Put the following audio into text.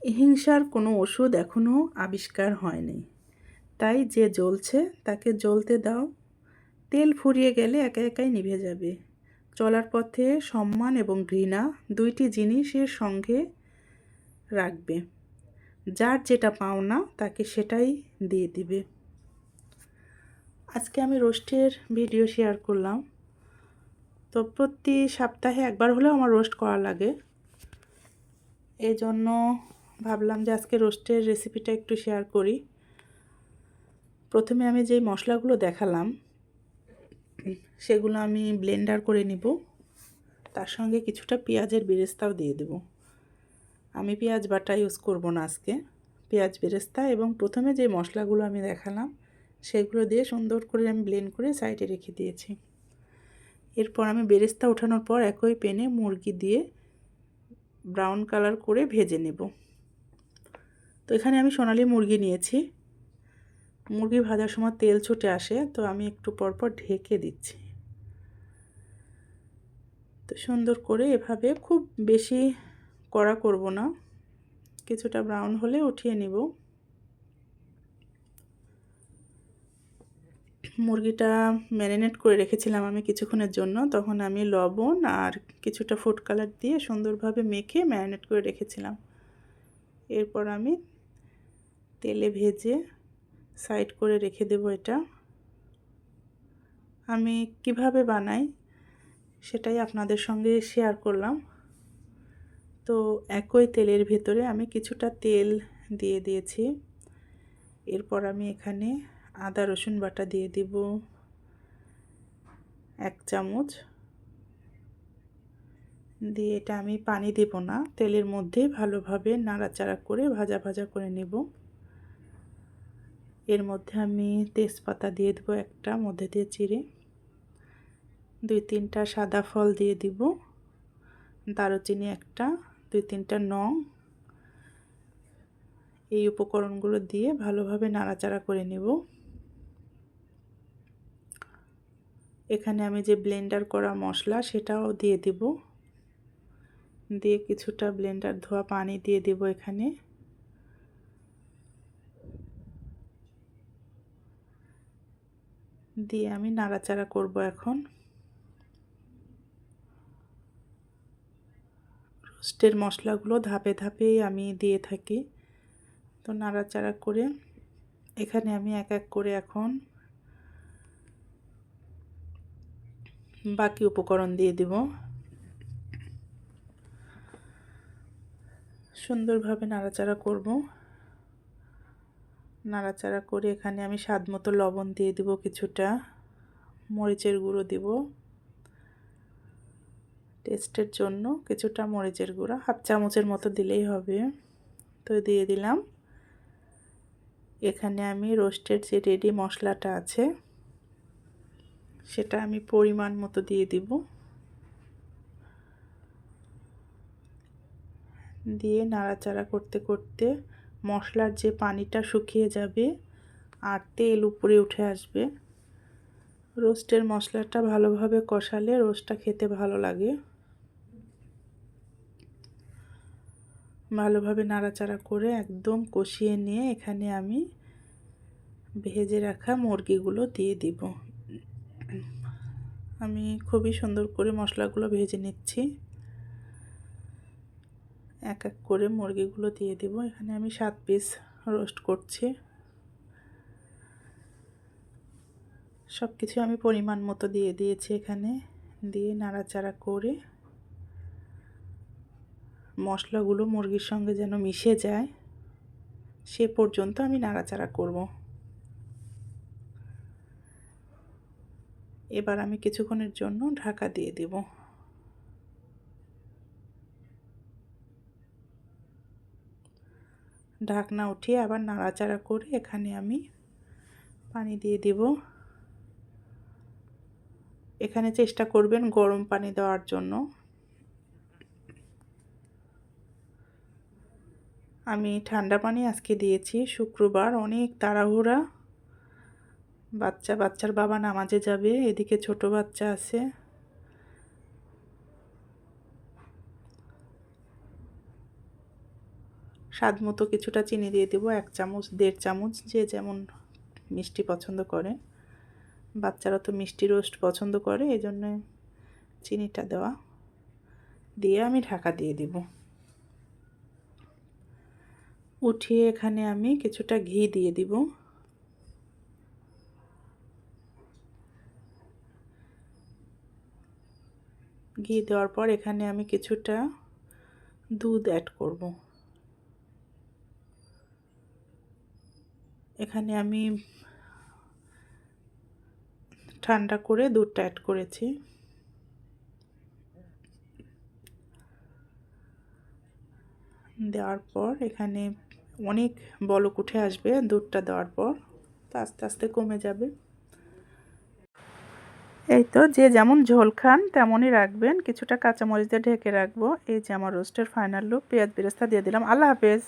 হিংসার কোনো ওষুধ এখনও আবিষ্কার হয়নি, তাই যে জ্বলছে তাকে জ্বলতে দাও। তেল ফুরিয়ে গেলে একা একাই নিভে যাবে। চলার পথে সম্মান এবং ঘৃণা দুইটি জিনিসের সঙ্গে রাখবে। যার যেটা পাওনা তাকে সেটাই দিয়ে দিবে। আজকে আমি রোস্টের ভিডিও শেয়ার করলাম। তো প্রতি সপ্তাহে একবার হলেও আমার রোস্ট করা লাগে, এই জন্য ভাবলাম যে আজকে রোস্টের রেসিপিটা একটু শেয়ার করি। প্রথমে আমি যেই মশলাগুলো দেখালাম সেগুলো আমি ব্লেন্ডার করে নিব। তার সঙ্গে কিছুটা পেঁয়াজের বেরেস্তাও দিয়ে দেব। আমি পেঁয়াজ বাটা ইউজ করব না আজকে, পেঁয়াজ বেরেস্তা এবং প্রথমে যে মশলাগুলো আমি দেখালাম সেগুলো দিয়ে সুন্দর করে আমি ব্লেন্ড করে সাইডে রেখে দিয়েছি। এরপর আমি বেরেস্তা ওঠানোর পর একই প্যানে মুরগি দিয়ে ব্রাউন কালার করে ভেজে নেব। তো এখানে আমি সোনালী মুরগি নিয়েছি। মুরগি ভাজার সময় তেল ছুটে আসে, তো আমি একটু পরপর ঢেকে দিচ্ছি। তো সুন্দর করে এভাবে, খুব বেশি কড়া করব না, কিছুটা ব্রাউন হলে উঠিয়ে নিব। মুরগিটা ম্যারিনেট করে রেখেছিলাম আমি কিছুক্ষণের জন্য, তখন আমি লবণ আর কিছুটা ফুড কালার দিয়ে সুন্দরভাবে মেখে ম্যারিনেট করে রেখেছিলাম। এরপর আমি তেলে ভেজে সাইড করে রেখে দেব। এটা আমি কিভাবে বানাই সেটাই আপনাদের সঙ্গে শেয়ার করলাম। তো একই তেলের ভেতরে আমি কিছুটা তেল দিয়ে দিয়েছি। এরপর আমি এখানে আদা রসুন বাটা দিয়ে দিব 1 চামচ দিয়ে। এটা আমি পানি দেব না, তেলের মধ্যে ভালোভাবে নাড়াচাড়া করে ভাজা ভাজা করে নেব। এর মধ্যে আমি তেজপাতা দিয়ে দেবো একটা মধ্যে দিয়ে চিড়ে, 2-3টা সাদা ফল দিয়ে দিব, দারুচিনি একটা, 2-3টা লং। এই উপকরণগুলো দিয়ে ভালোভাবে নাড়াচাড়া করে নেব। এখানে আমি যে ব্লেন্ডার করা মশলা সেটাও দিয়ে দিব, দিয়ে কিছুটা ব্লেন্ডার ধোয়া পানি দিয়ে দিব এখানে। দিয়ে আমি নাড়াচাড়া করব। এখন রোস্টের মশলাগুলো ধাপে ধাপেই আমি দিয়ে থাকি, তো নাড়াচাড়া করে এখানে আমি এক এক করে এখন বাকি উপকরণ দিয়ে দিব। সুন্দরভাবে নাড়াচাড়া করব। নাড়াচাড়া করে এখানে আমি স্বাদ মতো লবণ দিয়ে দিব, কিছুটা মরিচের গুঁড়ো দিব, টেস্টের জন্য কিছুটা মরিচের গুঁড়ো 1/2 চামচের মতো দিলেই হবে। তো দিয়ে দিলাম। এখানে আমি রোস্টের যে রেডি মশলাটা আছে সেটা আমি পরিমাণ মতো দিয়ে দিব। দিয়ে নাড়াচাড়া করতে করতে মশলার যে পানিটা শুকিয়ে যাবে আর তেল উপরে উঠে আসবে। রোস্টের মশলাটা ভালোভাবে কষালে রোস্টটা খেতে ভালো লাগে। ভালোভাবে নাড়াচাড়া করে একদম কষিয়ে নিয়ে এখানে আমি ভেজে রাখা মুরগিগুলো দিয়ে দিব। আমি খুবই সুন্দর করে মশলাগুলো ভেজে নিচ্ছি। এক এক করে মুরগিগুলো দিয়ে দিব। এখানে আমি 7 পিস রোস্ট করছি। সব কিছু আমি পরিমাণ মতো দিয়ে দিয়েছি এখানে। দিয়ে নাড়াচাড়া করে মশলাগুলো মুরগির সঙ্গে যেন মিশে যায় সে পর্যন্ত আমি নাড়াচাড়া করব। এবার আমি কিছুক্ষণের জন্য ঢাকা দিয়ে দেব। ঢাকনা উঠিয়ে আবার নাড়াচাড়া করে এখানে আমি পানি দিয়ে দেব। এখানে চেষ্টা করবেন গরম পানি দেওয়ার জন্য। আমি ঠান্ডা পানি আজকে দিয়েছি, শুক্রবার অনেক তাড়াহুড়া, বাচ্চার বাবা নামাজে যাবে, এদিকে ছোট বাচ্চা আছে। স্বাদ মতো কিছুটা চিনি দিয়ে দেবো, 1 চামচ 1.5 চামচ, যে যেমন মিষ্টি পছন্দ করে। বাচ্চারা তো মিষ্টি রোস্ট পছন্দ করে, এই জন্য চিনিটা দেওয়া। দিয়ে আমি ঢাকা দিয়ে দিব। উঠিয়ে এখানে আমি কিছুটা ঘি দিয়ে দিব। ঘি দেওয়ার পর এখানে আমি কিছুটা দুধ অ্যাড করব। এখানে আমি ঠান্ডা করে দুধটা অ্যাড করেছি। দেওয়ার পর এখানে অনেক বলক উঠে আসবে দুধটা দেওয়ার পর, তো আস্তে আস্তে কমে যাবে। এই তো যে যেমন ঝোল খান তেমনই রাখবেন। কিছুটা কাঁচামরিচ দিয়ে ঢেকে রাখবো। এই যে আমার রোস্টের ফাইনাল লুক। পেঁয়াজ বেরেস্তা দিয়ে দিলাম। আল্লাহ হাফেজ।